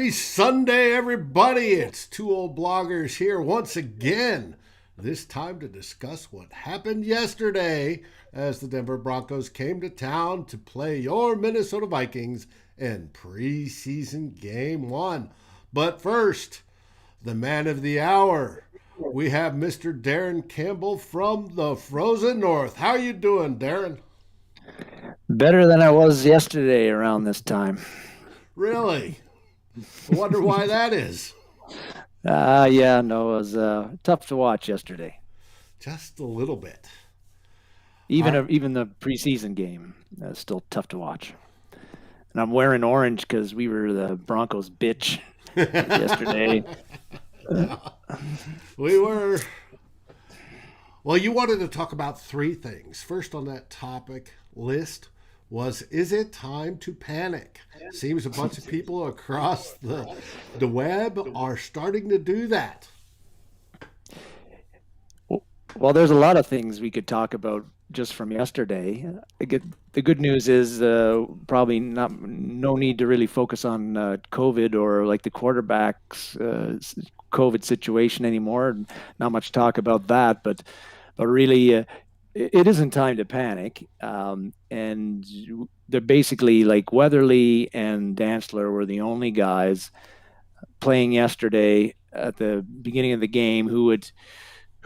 Happy Sunday, everybody. It's two old bloggers here once again, this time to discuss what happened yesterday as the Denver Broncos came to town to play your Minnesota Vikings in preseason game one. But first, the man of the hour. We have Mr. Darren Campbell from the frozen north. How you doing, Darren? Better than I was yesterday around this time. Really? I wonder why that is. It was tough to watch yesterday. Just a little bit. Even the preseason game, still tough to watch. And I'm wearing orange because we were the Broncos bitch yesterday. We were. Well, you wanted to talk about three things. First on that topic list was, is it time to panic? Seems a bunch of people across the web are starting to do that. Well, there's a lot of things we could talk about just from yesterday. The good news is probably no need to really focus on COVID or like the quarterback's COVID situation anymore. Not much talk about that, but really it isn't time to panic. And they're basically like Weatherly and Dantzler were the only guys playing yesterday at the beginning of the game who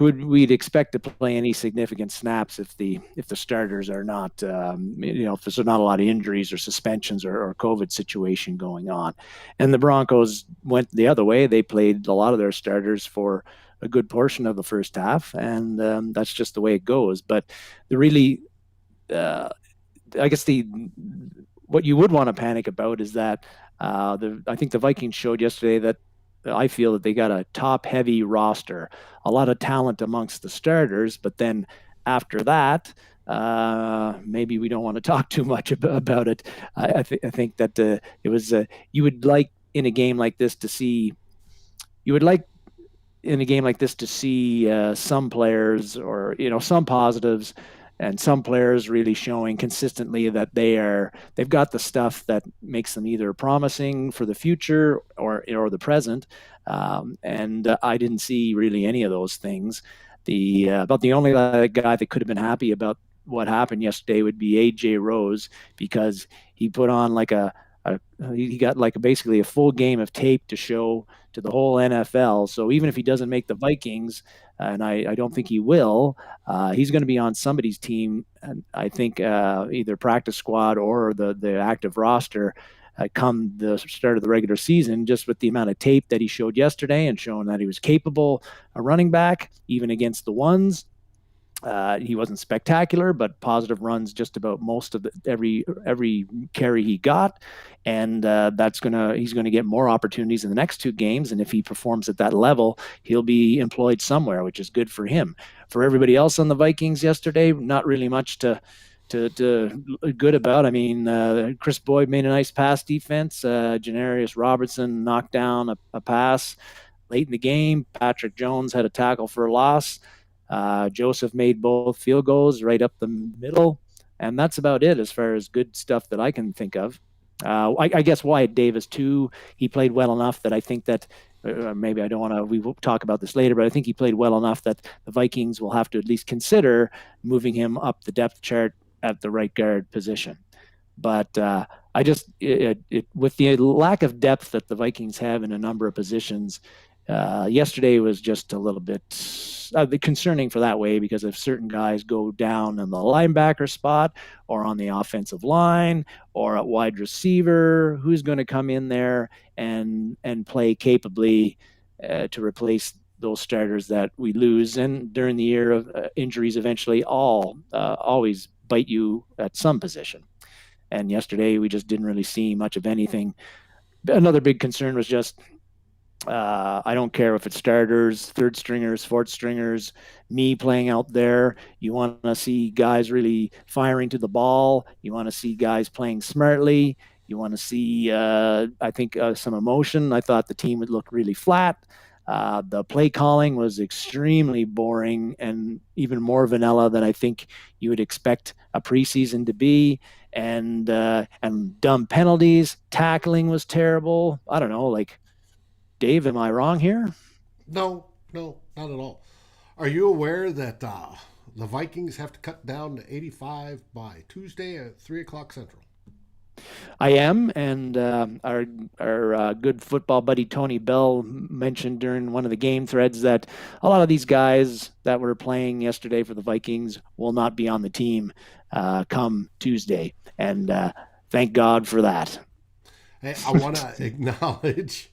we'd expect to play any significant snaps if the starters are not, if there's not a lot of injuries or suspensions or COVID situation going on. And the Broncos went the other way. They played a lot of their starters for a good portion of the first half, and that's just the way it goes. But I guess what you would want to panic about is that I think the Vikings showed yesterday that I feel that they got a top-heavy roster, a lot of talent amongst the starters, but then after that, maybe we don't want to talk too much about it. I think that it was you would like in a game like this to see some players or some positives and some players really showing consistently that they've got the stuff that makes them either promising for the future or the present. And I didn't see really any of those things. About the only guy that could have been happy about what happened yesterday would be AJ Rose, because he put on he got basically a full game of tape to show to the whole NFL. So even if he doesn't make the Vikings, and I don't think he will, he's going to be on somebody's team, and I think either practice squad or the active roster come the start of the regular season, just with the amount of tape that he showed yesterday and showing that he was capable a running back, even against the ones. He wasn't spectacular, but positive runs just about most of every carry he got, and he's gonna get more opportunities in the next two games. And if he performs at that level, he'll be employed somewhere, which is good for him. For everybody else on the Vikings yesterday, not really much to good about. I mean, Chris Boyd made a nice pass defense. Janarius Robertson knocked down a pass late in the game. Patrick Jones had a tackle for a loss. Joseph made both field goals right up the middle, and that's about it as far as good stuff that I can think of. I guess Wyatt Davis too. He played well enough that I think that maybe I don't want to. We will talk about this later, but I think he played well enough that the Vikings will have to at least consider moving him up the depth chart at the right guard position. But with the lack of depth that the Vikings have in a number of positions, yesterday was just a little bit concerning for that way, because if certain guys go down in the linebacker spot or on the offensive line or at wide receiver, who's going to come in there and play capably to replace those starters that we lose? And during the year of injuries, eventually always bite you at some position. And yesterday we just didn't really see much of anything. Another big concern was just I don't care if it's starters, third stringers, fourth stringers, me playing out there. You want to see guys really firing to the ball. You want to see guys playing smartly. You want to see, some emotion. I thought the team would look really flat. The play calling was extremely boring and even more vanilla than I think you would expect a preseason to be. and dumb penalties. Tackling was terrible. I don't know. Like, Dave, am I wrong here? No, no, not at all. Are you aware that the Vikings have to cut down to 85 by Tuesday at 3 o'clock Central? I am, and our good football buddy Tony Bell mentioned during one of the game threads that a lot of these guys that were playing yesterday for the Vikings will not be on the team come Tuesday, and thank God for that. Hey, I want to acknowledge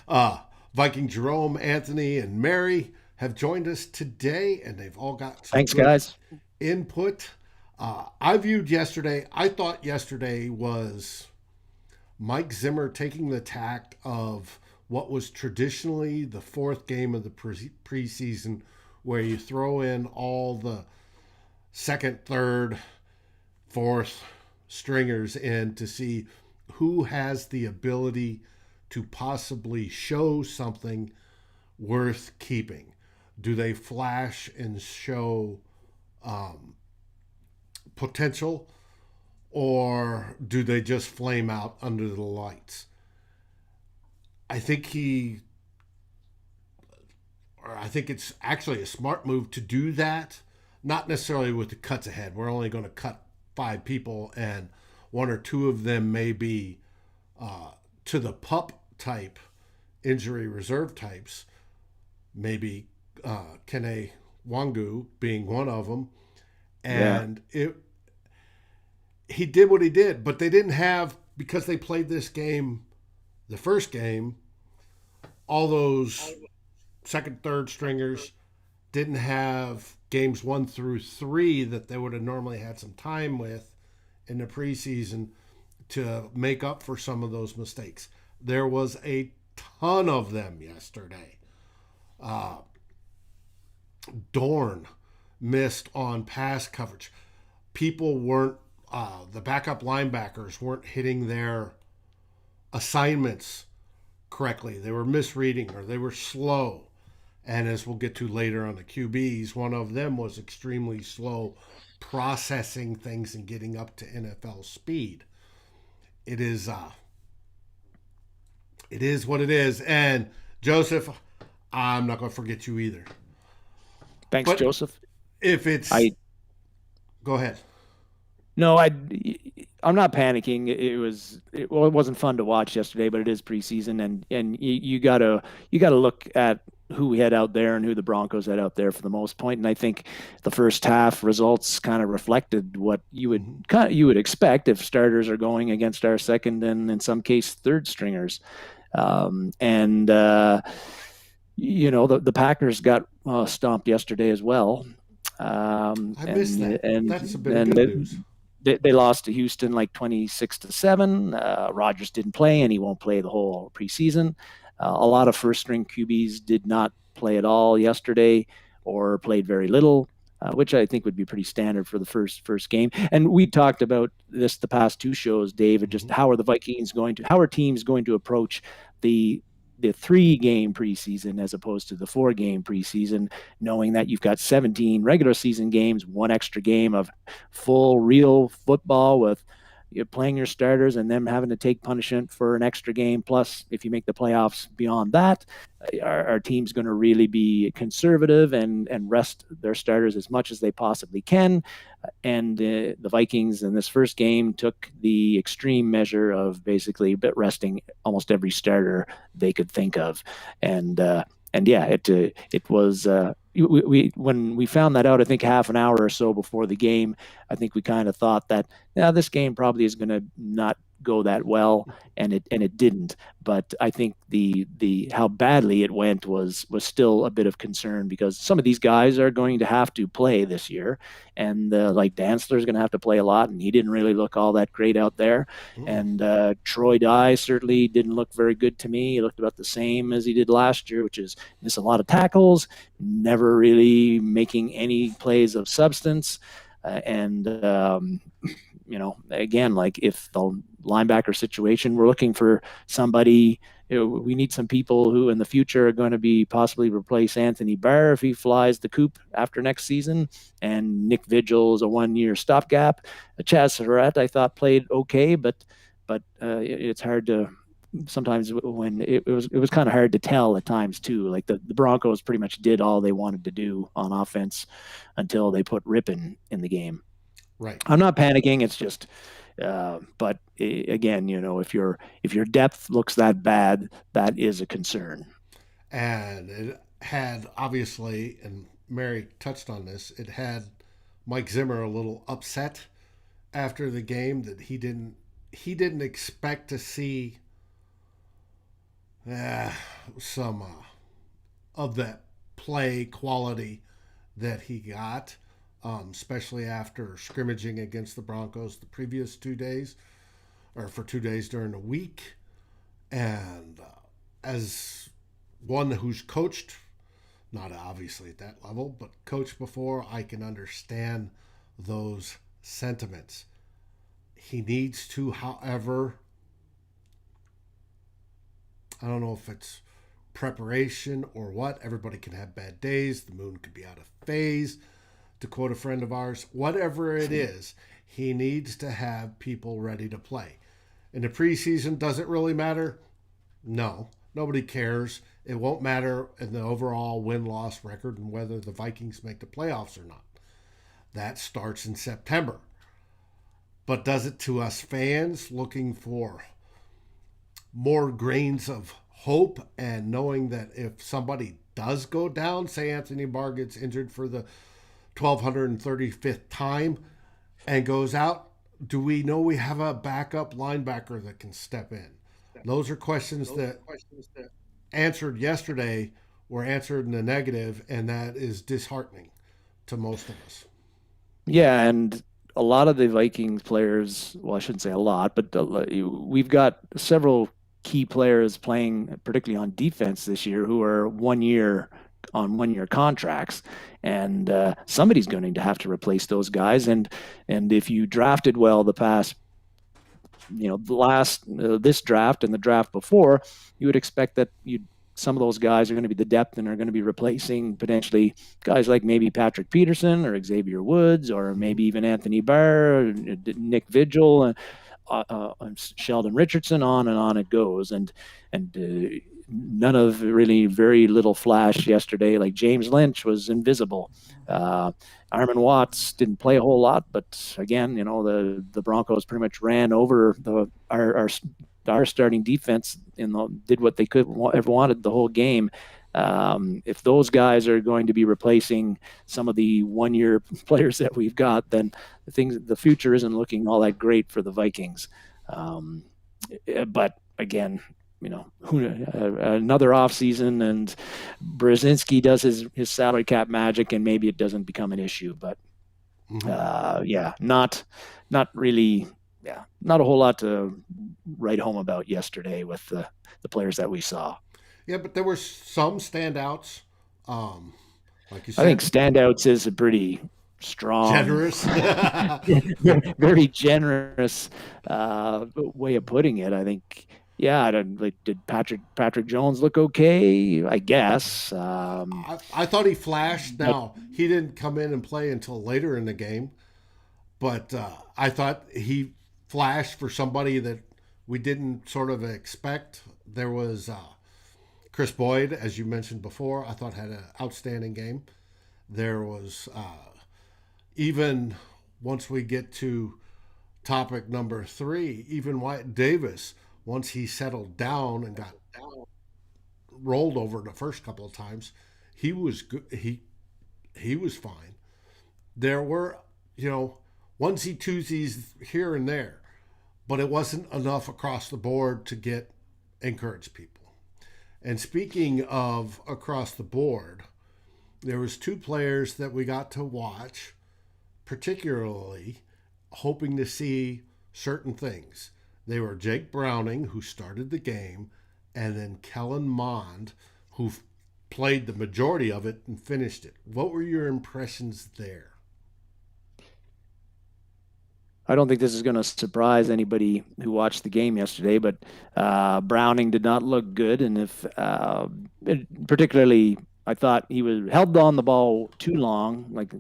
uh, Viking Jerome, Anthony, and Mary have joined us today, and they've all got some Thanks, good guys. input. I viewed yesterday, I thought yesterday was Mike Zimmer taking the tact of what was traditionally the fourth game of the preseason, where you throw in all the second, third, fourth stringers in to see who has the ability to possibly show something worth keeping. Do they flash and show potential, or do they just flame out under the lights? I think I think it's actually a smart move to do that. Not necessarily with the cuts ahead. We're only going to cut 5 people, and one or two of them may be to the pup type, injury reserve types. Maybe Kene Wangu being one of them, and he did what he did, but they didn't have, because they played this game, the first game, all those second, third stringers didn't have games 1 through 3 that they would have normally had some time with in the preseason to make up for some of those mistakes. There was a ton of them yesterday. Dorn missed on pass coverage. People weren't, the backup linebackers weren't hitting their assignments correctly. They were misreading, or they were slow. And as we'll get to later on the QBs, one of them was extremely slow processing things and getting up to NFL speed. It is what it is. And Joseph, I'm not going to forget you either. Thanks, But Joseph. if it's, I go ahead. No, I'm not panicking. It wasn't fun to watch yesterday, but it is preseason, and you gotta look at who we had out there and who the Broncos had out there for the most point. And I think the first half results kind of reflected what you would expect if starters are going against our second and in some case third stringers. And the Packers got stomped yesterday as well. I missed that. That's a bit of and good news. They lost to Houston like 26-7. Rodgers didn't play, and he won't play the whole preseason. A lot of first string QBs did not play at all yesterday, or played very little, which I think would be pretty standard for the first game. And we talked about this the past 2 shows, David. Just how are teams going to approach the 3-game preseason as opposed to the 4-game preseason, knowing that you've got 17 regular season games, 1 extra game of full real football with you're playing your starters and them having to take punishment for an extra game. Plus, if you make the playoffs beyond that, our team's going to really be conservative and rest their starters as much as they possibly can. And the Vikings in this first game took the extreme measure of basically resting almost every starter they could think of. And yeah, it was we when we found that out, I think half an hour or so before the game, I think we kind of thought that this game probably is going to not go that well, and it didn't. But I think the how badly it went was still a bit of concern, because some of these guys are going to have to play this year, and like Dantzler's going to have to play a lot, and he didn't really look all that great out there. And Troy Dye certainly didn't look very good to me. He looked about the same as he did last year, which is miss a lot of tackles, never really making any plays of substance. Again, like if the linebacker situation, we're looking for somebody we need some people who in the future are going to be possibly replace Anthony Barr if he flies the coop after next season. And Nick Vigil is a 1-year stopgap. Chaz Surratt, I thought, played okay, but it's hard to sometimes when it was kind of hard to tell at times too. Like the Broncos pretty much did all they wanted to do on offense until they put Rippon in the game. Right. I'm not panicking. It's just, but again, if your depth looks that bad, that is a concern. And it had obviously, and Mary touched on this, it had Mike Zimmer a little upset after the game that he didn't expect to see some of that play quality that he got, especially after scrimmaging against the Broncos the previous 2 days, or for 2 days during the week. And as one who's coached, not obviously at that level, but coached before, I can understand those sentiments. He needs to, however, I don't know if it's preparation or what. Everybody can have bad days. The moon could be out of phase, to quote a friend of ours. Whatever it is, he needs to have people ready to play. In the preseason, does it really matter? No. Nobody cares. It won't matter in the overall win-loss record and whether the Vikings make the playoffs or not. That starts in September. But does it to us fans looking for more grains of hope and knowing that if somebody does go down, say Anthony Barr gets injured for the 1,235th time and goes out, do we know we have a backup linebacker that can step in? Those are questions that answered yesterday were answered in the negative, and that is disheartening to most of us. Yeah, and a lot of the Vikings players, well, I shouldn't say a lot, but we've got several key players playing, particularly on defense this year, who are 1 year on 1 year contracts, and somebody's going to have to replace those guys. And if you drafted well the past, the last this draft and the draft before, you would expect that some of those guys are going to be the depth and are going to be replacing potentially guys like maybe Patrick Peterson or Xavier Woods or maybe even Anthony Barr, Nick Vigil, Sheldon Richardson, on it goes. And none of really very little flash yesterday. Like James Lynch was invisible. Armin Watts didn't play a whole lot, but again, the Broncos pretty much ran over our starting defense and did what they could ever wanted the whole game. If those guys are going to be replacing some of the 1 year players that we've got, then the future isn't looking all that great for the Vikings. But again, another offseason and Brzezinski does his salary cap magic and maybe it doesn't become an issue. But not really. Yeah, not a whole lot to write home about yesterday with the players that we saw. Yeah, but there were some standouts. Like you said, I think standouts is a pretty strong, generous, very generous way of putting it. I think, yeah. Did Patrick Jones look okay? I guess. I thought he flashed. Now he didn't come in and play until later in the game, but I thought he flashed for somebody that we didn't sort of expect. There was Chris Boyd, as you mentioned before, I thought had an outstanding game. There was even once we get to topic number 3, even Wyatt Davis, once he settled down and got rolled over the first couple of times, he was good. He was fine. There were, onesie twosies here and there, but it wasn't enough across the board to encourage people. And speaking of across the board, there was 2 players that we got to watch, particularly hoping to see certain things. They were Jake Browning, who started the game, and then Kellen Mond, who played the majority of it and finished it. What were your impressions there? I don't think this is going to surprise anybody who watched the game yesterday, but Browning did not look good, and if particularly, I thought he was held on the ball too long, like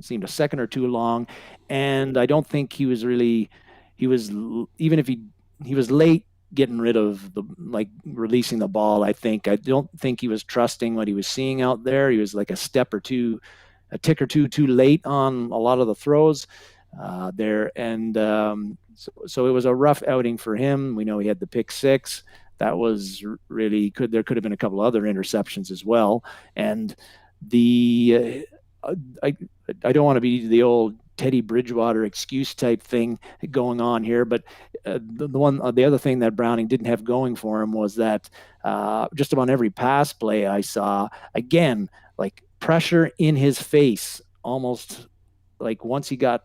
seemed a second or too long, and I don't think he was really he was even if he was late getting rid of the like releasing the ball. I don't think he was trusting what he was seeing out there. He was like a tick or two too late on a lot of the throws there. And so it was a rough outing for him. We know he had the pick six. That was really could. There could have been a couple other interceptions as well. And the I I don't want to be the old Teddy Bridgewater excuse type thing going on here, but the other thing that Browning didn't have going for him was that just about every pass play I saw, again, like pressure in his face, almost like once he got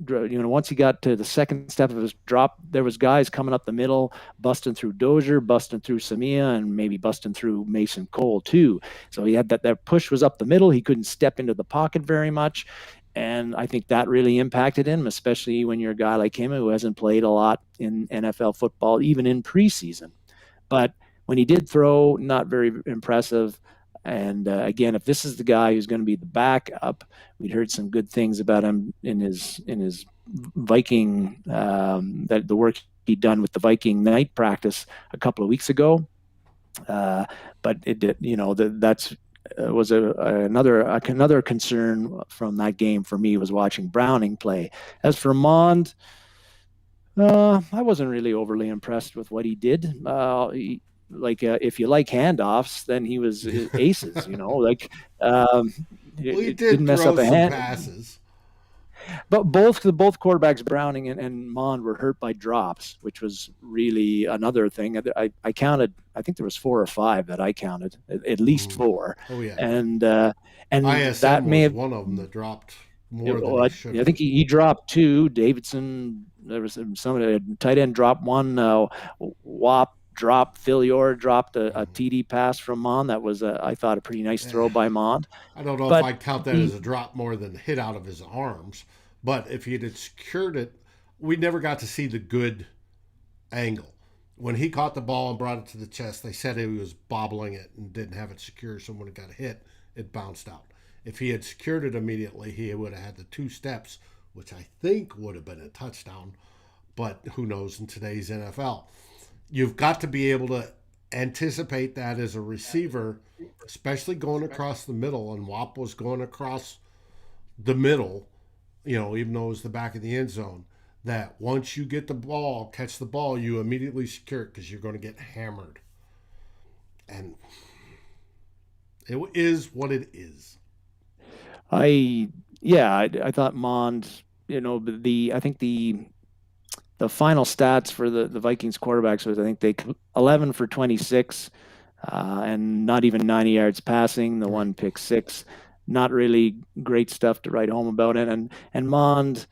to the second step of his drop, there was guys coming up the middle, busting through Dozier, busting through Samia, and maybe busting through Mason Cole too. So he had that push was up the middle. He couldn't step into the pocket very much. And I think that really impacted him, especially when you're a guy like him who hasn't played a lot in NFL football, even in preseason. But when he did throw, not very impressive. And again, if this is the guy who's going to be the backup, we'd heard some good things about him in his Viking that the work he'd done with the Viking night practice a couple of weeks ago. But it did, that's was another concern from that game for me was watching Browning play. As for Mond, I wasn't really overly impressed with what he did. If you like handoffs, then he was aces. Like He it did didn't mess throw up a some hand. passes. But both quarterbacks, Browning and Mond, were hurt by drops, which was really another thing. I counted. I think there was 4 or 5 that I counted, at least 4. Oh yeah, and ISM that may was have. one of them that dropped more than he should I have. think he dropped 2. Davidson, there was somebody tight end dropped 1. Wap dropped. Philior dropped a TD pass from Mond. That was I thought a pretty nice throw by Mond. I don't know if But I count that as a drop more than a hit out of his arms. But if he had secured it, we never got to see the good angle. When he caught the ball and brought it to the chest, they said he was bobbling it and didn't have it secure. So when it got hit, it bounced out. If he had secured it immediately, he would have had the 2 steps, which I think would have been a touchdown. But who knows in today's NFL? You've got to be able to anticipate that as a receiver, especially going across the middle. And Wap was going across the middle, even though it was the back of the end zone, that once you get the ball, catch the ball, you immediately secure it because you're going to get hammered. And it is what it is. I thought Mond, I think the final stats for the Vikings quarterbacks was I think they 11 for 26 and not even 90 yards passing, the 1 pick 6. Not really great stuff to write home about it. And Mond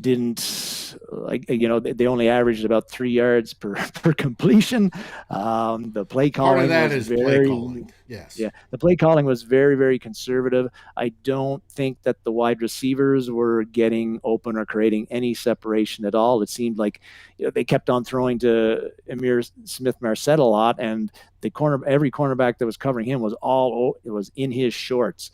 didn't they only averaged about 3 yards per completion. The play calling part of that was is play calling. Yes. Yeah, the play calling was very, very conservative. I don't think that the wide receivers were getting open or creating any separation at all. It seemed like they kept on throwing to Amir Smith-Marsette a lot, and every cornerback that was covering him was in his shorts.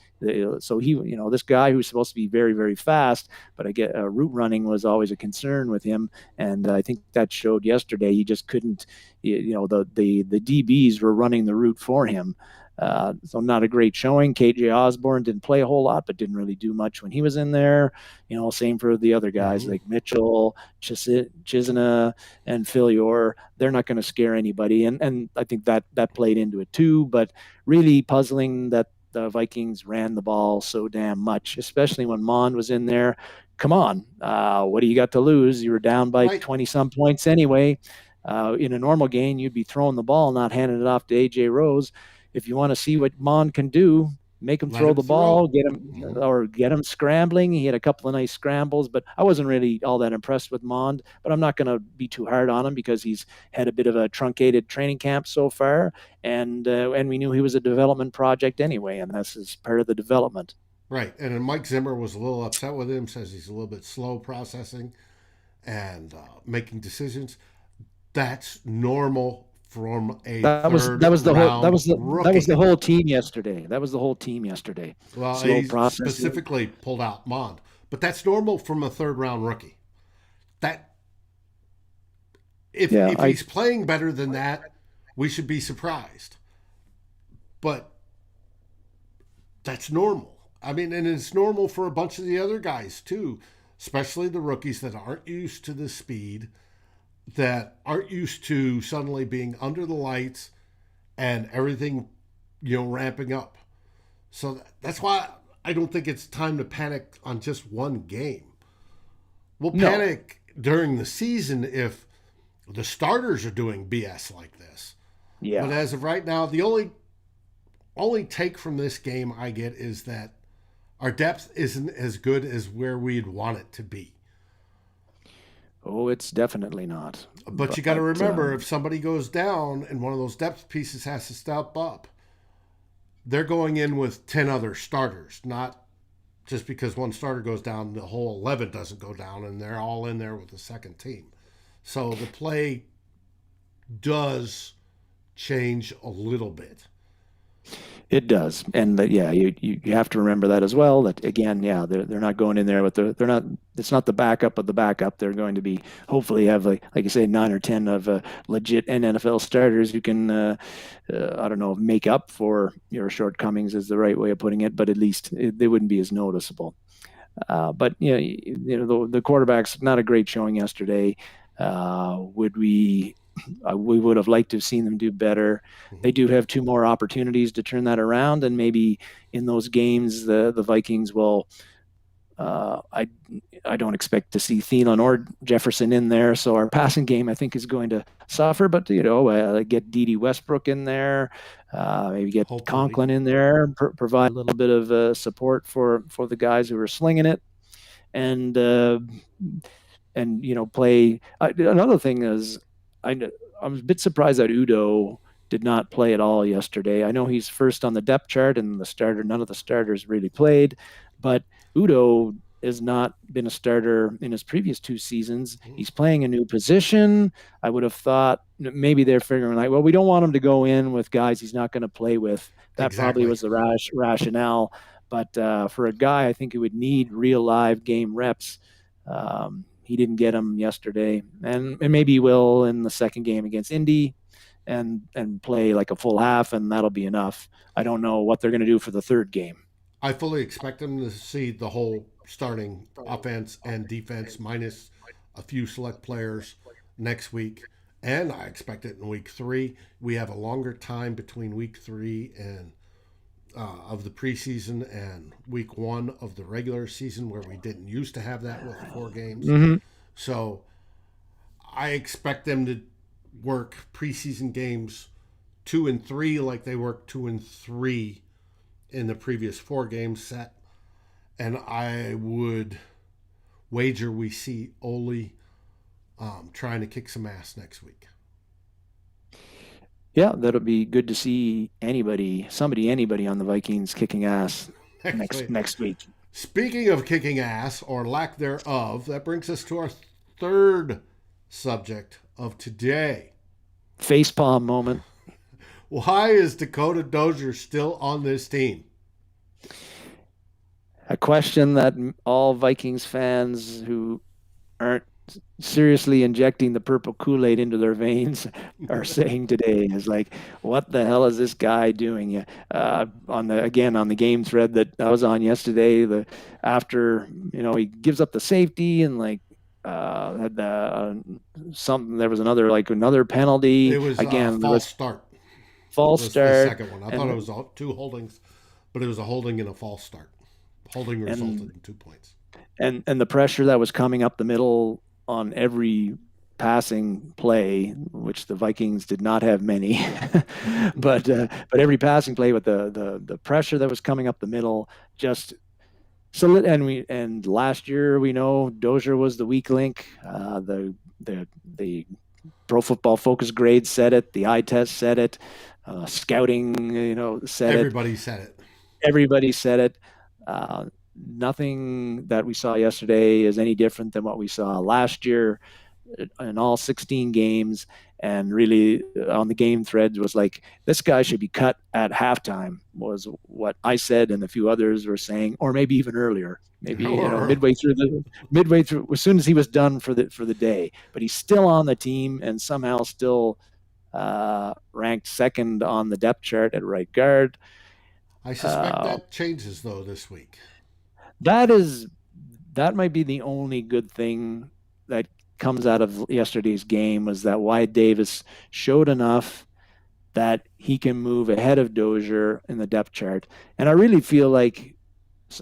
So this guy who's supposed to be very, very fast, but I get route running was always a concern with him, and I think that showed yesterday. He just couldn't. The DBs were running the route for him. So not a great showing. KJ Osborne didn't play a whole lot, but didn't really do much when he was in there. Same for the other guys like Mitchell, Chisena, and Philior. They're not going to scare anybody, and I think that played into it too. But really puzzling that the Vikings ran the ball so damn much, especially when Mond was in there. Come on, what do you got to lose? You were down by 20 some points anyway. In a normal game, you'd be throwing the ball, not handing it off to AJ Rose. If you want to see what Mond can do, make him throw the ball, get him scrambling. He had a couple of nice scrambles, but I wasn't really all that impressed with Mond. But I'm not going to be too hard on him because he's had a bit of a truncated training camp so far, and we knew he was a development project anyway, and this is part of the development. Right. And then Mike Zimmer was a little upset with him, says he's a little bit slow processing and making decisions. That's normal from a third round That was the rookie. whole team yesterday. That was the whole team yesterday. Well, Slow he processing. specifically pulled out Mond, but that's normal from a third round rookie. That Yeah, if I he's playing better than that, we should be surprised. But that's normal. I mean, and it's normal for a bunch of the other guys too, especially the rookies that aren't used to the speed, that aren't used to suddenly being under the lights and everything, ramping up. So that's why I don't think it's time to panic on just one game. We'll no. panic during the season if the starters are doing BS like this. But Yeah. as of right now, the only take from this game I get is that our depth isn't as good as where we'd want it to be. Oh, it's definitely not. But you got to remember, if somebody goes down and one of those depth pieces has to step up, they're going in with 10 other starters, not just because one starter goes down, the whole 11 doesn't go down, and they're all in there with the second team. So the play does change a little bit. It does, and yeah, you have to remember that as well. That again, yeah, they're not going in there with they're not. It's not the backup of the backup. They're going to be hopefully have like you say 9 or 10 of legit NFL starters who can I don't know, make up for your shortcomings is the right way of putting it, but at least they wouldn't be as noticeable. But the quarterback's not a great showing yesterday. Would we would have liked to have seen them do better. They do have two more opportunities to turn that around, and maybe in those games the Vikings will. I don't expect to see Thielen or Jefferson in there, so our passing game I think is going to suffer. But get D.D. Westbrook in there, maybe get Hopefully. Conklin in there, provide a little bit of support for the guys who are slinging it, and play. Another thing is, I'm a bit surprised that Udo did not play at all yesterday. I know he's first on the depth chart, and none of the starters really played, but Udo has not been a starter in his previous 2 seasons. He's playing a new position. I would have thought maybe they're figuring like, well, we don't want him to go in with guys he's not going to play with. That probably Exactly. was the rationale. But for a guy, I think who would need real live game reps, he didn't get them yesterday, and maybe he will in the second game against Indy, and play like a full half, and that'll be enough. I don't know what they're going to do for the third game. I fully expect them to see the whole starting offense and defense minus a few select players next week. And I expect it in week 3. We have a longer time between week 3 and of the preseason and week 1 of the regular season, where we didn't used to have that with 4 games. Mm-hmm. So I expect them to work preseason games 2 and 3 like they worked 2 and 3 in the previous 4 game set. And I would wager we see Ole trying to kick some ass next week. Yeah, that'll be good to see anybody on the Vikings kicking ass next week. Speaking of kicking ass or lack thereof, that brings us to our third subject of today. Facepalm moment. Why is Dakota Dozier still on this team? A question that all Vikings fans who aren't seriously injecting the purple Kool-Aid into their veins are saying today is like, what the hell is this guy doing? On the game thread that I was on yesterday, after he gives up the safety and had there was another penalty. It was again, false start. False start. The second one. I thought it was 2 holdings, but it was a holding and a false start. Holding resulted in 2 points. And the pressure that was coming up the middle on every passing play, which the Vikings did not have many, but every passing play with the pressure that was coming up the middle just solid. And last year we know Dozier was the weak link. The Pro Football Focus grade said it. The eye test said it. Scouting, said Everybody said it. Everybody said it. Nothing that we saw yesterday is any different than what we saw last year in all 16 games. And really, on the game threads was like, this guy should be cut at halftime, was what I said, and a few others were saying, or maybe even earlier. Maybe midway through, as soon as he was done for the day. But he's still on the team and somehow still ranked second on the depth chart at right guard. I suspect that changes though this week. That might be the only good thing that comes out of yesterday's game, was that Wyatt Davis showed enough that he can move ahead of Dozier in the depth chart. And I really feel like,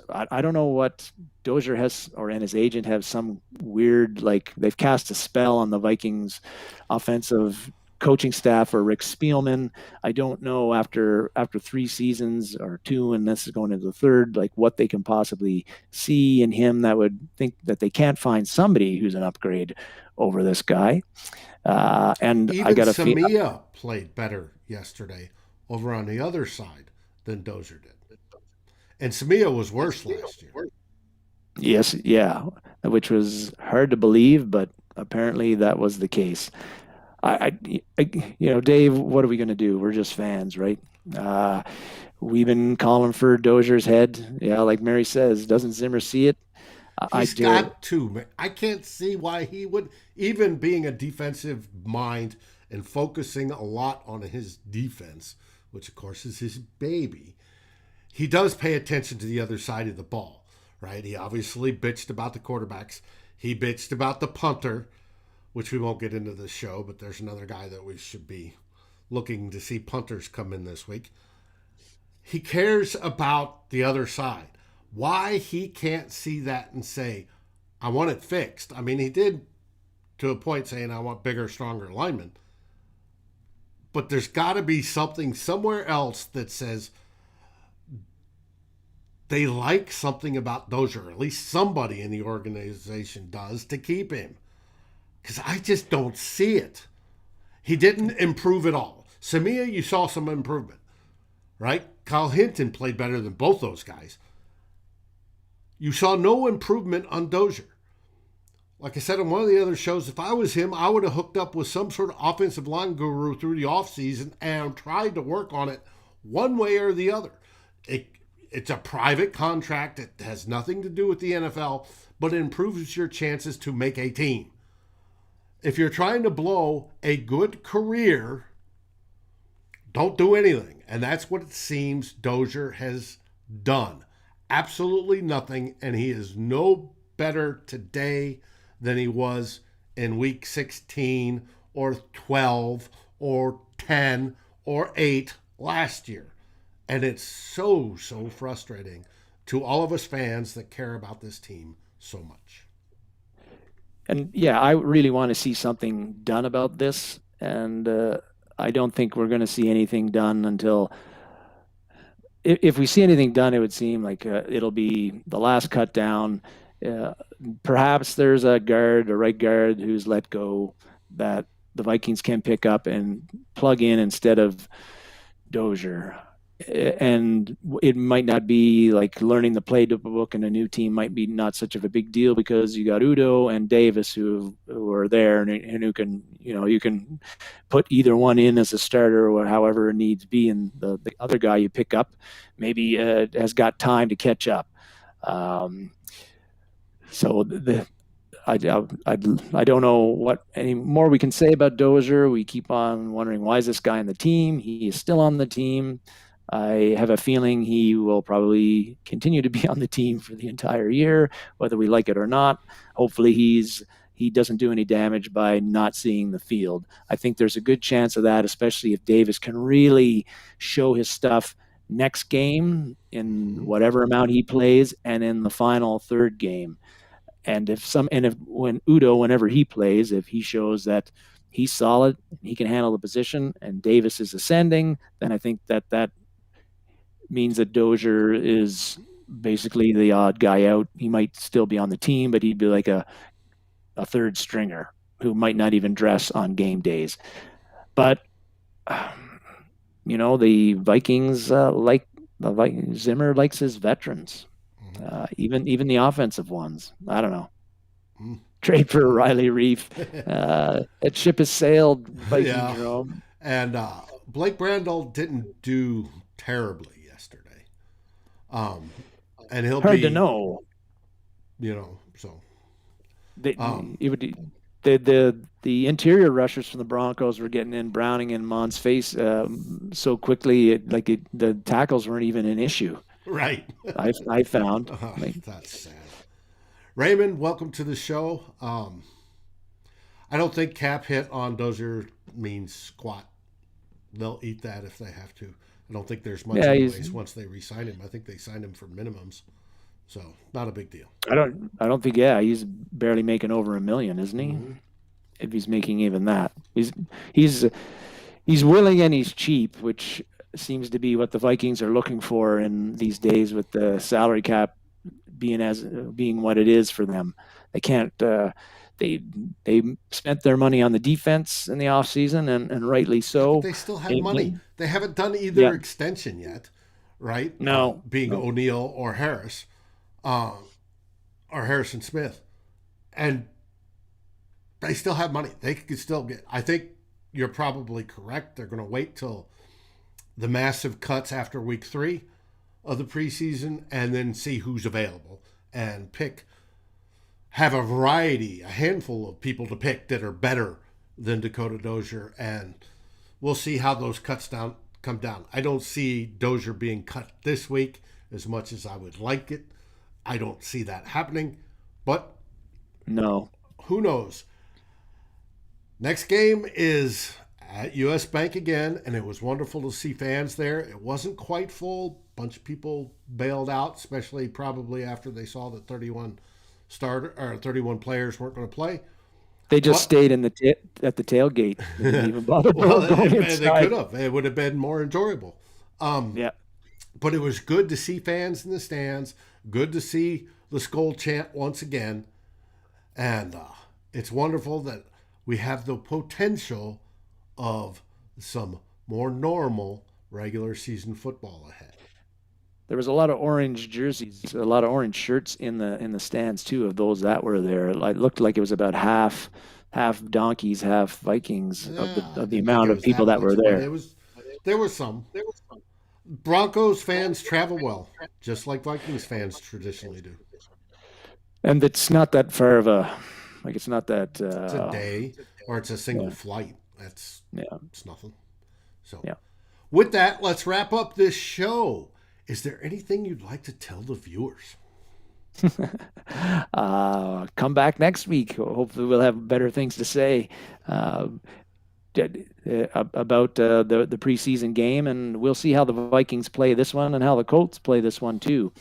I don't know what Dozier has, and his agent have some weird, like they've cast a spell on the Vikings offensive coaching staff or Rick Spielman. I don't know after 3 seasons or 2, and this is going into the third, like what they can possibly see in him that would think that they can't find somebody who's an upgrade over this guy. And even I got a Samia played better yesterday over on the other side than Dozier did. And Samia was worse last year. Yes, yeah, which was hard to believe, but apparently that was the case. Dave, what are we going to do? We're just fans, right? We've been calling for Dozier's head. Yeah, like Mary says, doesn't Zimmer see it? He's got to. I can't see why he would, even being a defensive mind and focusing a lot on his defense, which of course is his baby. He does pay attention to the other side of the ball, right? He obviously bitched about the quarterbacks. He bitched about the punter, which we won't get into this show, but there's another guy that we should be looking to see punters come in this week. He cares about the other side. Why he can't see that and say, I want it fixed. I mean, he did to a point saying, I want bigger, stronger linemen. But there's got to be something somewhere else that says they like something about Dozier, or at least somebody in the organization does, to keep him. Because I just don't see it. He didn't improve at all. Samia, you saw some improvement, right? Kyle Hinton played better than both those guys. You saw no improvement on Dozier. Like I said on one of the other shows, if I was him, I would have hooked up with some sort of offensive line guru through the offseason and tried to work on it one way or the other. It's a private contract. It has nothing to do with the NFL, but it improves your chances to make a team. If you're trying to blow a good career, don't do anything. And that's what it seems Dozier has done. Absolutely nothing. And he is no better today than he was in week 16 or 12 or 10 or 8 last year. And it's so frustrating to all of us fans that care about this team so much. And yeah, I really want to see something done about this. And I don't think we're going to see anything done until, if we see anything done, it would seem like it'll be the last cut down. Perhaps there's a right guard who's let go that the Vikings can pick up and plug in instead of Dozier. And it might not be like learning the playbook in a new team might be not such of a big deal, because you got Udo and Davis who are there and who can, you can put either one in as a starter or however it needs be. And the other guy you pick up maybe has got time to catch up. So I don't know what any more we can say about Dozier. We keep on wondering, why is this guy on the team? He is still on the team. I have a feeling he will probably continue to be on the team for the entire year, whether we like it or not. Hopefully he doesn't do any damage by not seeing the field. I think there's a good chance of that, especially if Davis can really show his stuff next game in whatever amount he plays and in the final third game. And when Udo, whenever he plays, if he shows that he's solid, he can handle the position, and Davis is ascending, then I think that means that Dozier is basically the odd guy out. He might still be on the team, but he'd be like a third stringer who might not even dress on game days. But the Vikings Zimmer likes his veterans. Even the offensive ones. I don't know. Mm. Trade for Riley Reef. That ship has sailed, Viking Yeah. Jerome. And Blake Brandel didn't do terribly yesterday. And he'll Hard to be, know. so. They, Um, it would, the interior rushers from the Broncos were getting in Browning and Mond's face so quickly, the tackles weren't even an issue. right. I found. That's sad. Raymond, welcome to the show. I don't think cap hit on Dozier means squat. They'll eat that if they have to. I don't think there's much anyways once they re-sign him. I think they signed him for minimums. So not a big deal. I don't think he's barely making over $1 million, isn't he? Mm-hmm. If he's making even that. He's willing and he's cheap, which seems to be what the Vikings are looking for in these days with the salary cap being what it is for them. They can't they spent their money on the defense in the offseason and rightly so. But they still have money. They haven't done either extension yet, right? No. Being O'Neal or Harris. Or Harrison Smith. And they still have money. They could still get. I think you're probably correct. They're going to wait till the massive cuts after week 3 of the preseason and then see who's available and have a handful of people to pick that are better than Dakota Dozier, and we'll see how those cuts come down. I don't see Dozier being cut this week as much as I would like it. I don't see that happening, but no. Who knows? Next game is at US Bank again, and it was wonderful to see fans there. It wasn't quite full. A bunch of people bailed out, especially probably after they saw that 31 players weren't going to play. They just stayed at the tailgate. They didn't even bother going inside. They could have. It would have been more enjoyable. But it was good to see fans in the stands. Good to see the Skull chant once again. And it's wonderful that we have the potential of some more normal regular season football ahead. There was a lot of orange jerseys, a lot of orange shirts in the stands too of those that were there. It looked like it was about half Donkeys, half Vikings of the amount of people that were there. There was some. Broncos fans travel well, just like Vikings fans traditionally do. And it's not that far of it's not that. It's a day, or it's a single flight. It's nothing. So, with that, let's wrap up this show. Is there anything you'd like to tell the viewers? Come back next week. Hopefully, we'll have better things to say about the preseason game, and we'll see how the Vikings play this one and how the Colts play this one too,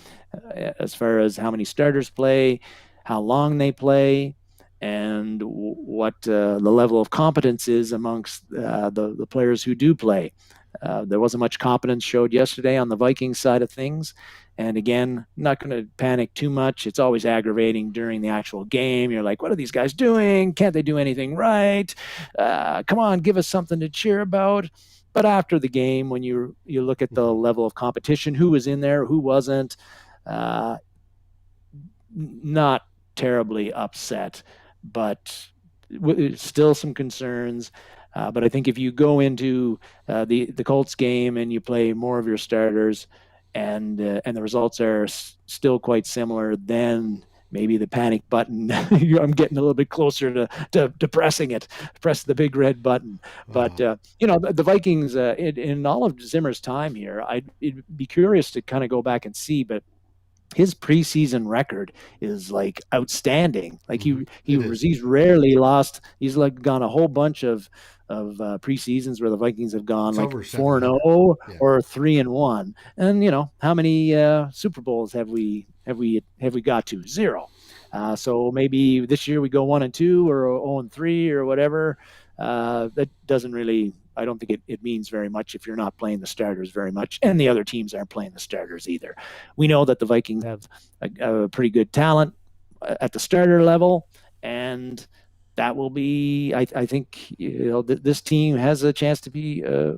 as far as how many starters play, how long they play, and what the level of competence is amongst the players who do play. There wasn't much competence showed yesterday on the Vikings side of things. And again, not going to panic too much. It's always aggravating during the actual game. You're like, what are these guys doing? Can't they do anything right? Come on, give us something to cheer about. But after the game, when you look at the level of competition, who was in there, who wasn't, not terribly upset, but still some concerns. But I think if you go into the Colts game and you play more of your starters, and the results are still quite similar, then maybe the panic button, I'm getting a little bit closer to pressing it, press the big red button. But, the Vikings, in all of Zimmer's time here, I'd be curious to kind of go back and see, but his preseason record is like outstanding. Like he's rarely lost. He's like gone a whole bunch of preseasons where the Vikings have gone like 4-0 or 3-1. And how many Super Bowls have we got to? 0. So maybe this year we go 1-2 or 0-3 or whatever. That doesn't really. I don't think it means very much if you're not playing the starters very much, and the other teams aren't playing the starters either. We know that the Vikings have a pretty good talent at the starter level, and that will be, I think, this team has a chance to be, a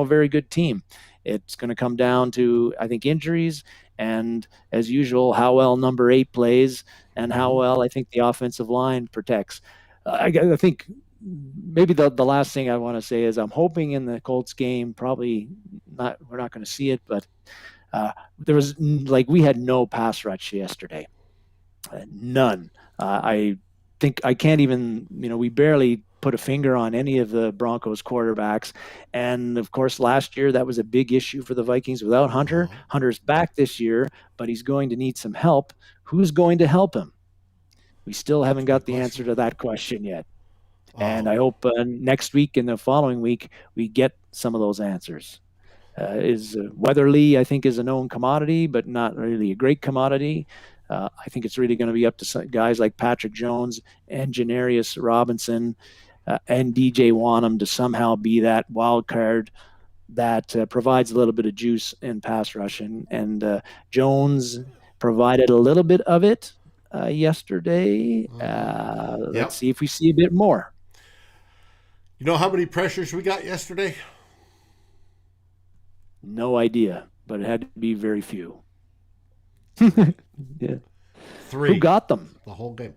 very good team. It's going to come down to, I think, injuries and, as usual, how well number 8 plays and how well I think the offensive line protects. I think maybe the last thing I want to say is I'm hoping in the Colts game, probably not, we're not going to see it, but there was we had no pass rush yesterday. None. I think I can't even, we barely put a finger on any of the Broncos quarterbacks. And of course, last year, that was a big issue for the Vikings without Hunter. Hunter's back this year, but he's going to need some help. Who's going to help him? We still haven't got the answer to that question yet. And I hope next week and the following week, we get some of those answers. Is Weatherly, I think, is a known commodity, but not really a great commodity. I think it's really going to be up to some guys like Patrick Jones and Janarius Robinson and D.J. Wonnum to somehow be that wild card that provides a little bit of juice in pass rush. And Jones provided a little bit of it yesterday. Let's see if we see a bit more. You know how many pressures we got yesterday? No idea, but it had to be very few. Yeah. 3. Who got them? The whole game.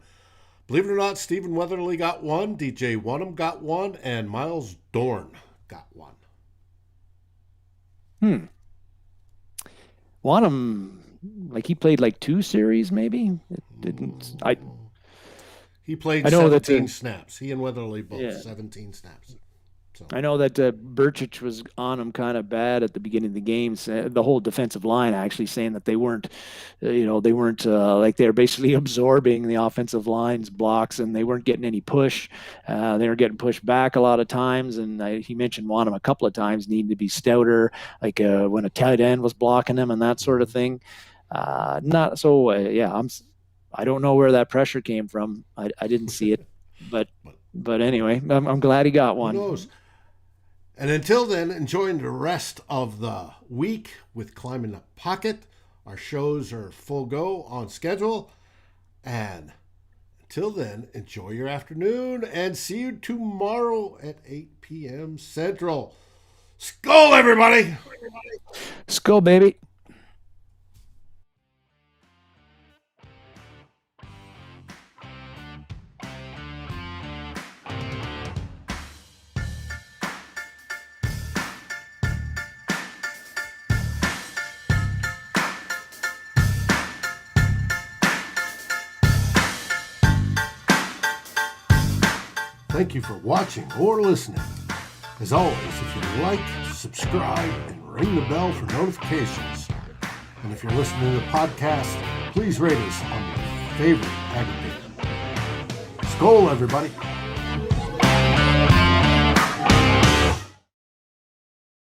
Believe it or not, Stephen Weatherly got 1, D.J. Wonnum got 1, and Miles Dorn got 1. Wonnum, he played 2 series, maybe? It didn't. He played 17 snaps. He and Weatherly both 17 snaps. So. I know that Burchich was on him kind of bad at the beginning of the games. The whole defensive line actually saying that they weren't, they were basically absorbing the offensive line's blocks and they weren't getting any push. They were getting pushed back a lot of times. And he mentioned Wonnum a couple of times needing to be stouter, when a tight end was blocking him and that sort of thing. I don't know where that pressure came from. I didn't see it, but anyway, I'm glad he got one. Who knows? And until then, enjoying the rest of the week with Climbing the Pocket. Our shows are full go on schedule. And until then, enjoy your afternoon and see you tomorrow at 8 p.m. Central. Skol, everybody! Skol, baby! Thank you for watching or listening. As always, if you like, subscribe, and ring the bell for notifications. And if you're listening to the podcast, please rate us on your favorite aggregator. Skol, everybody.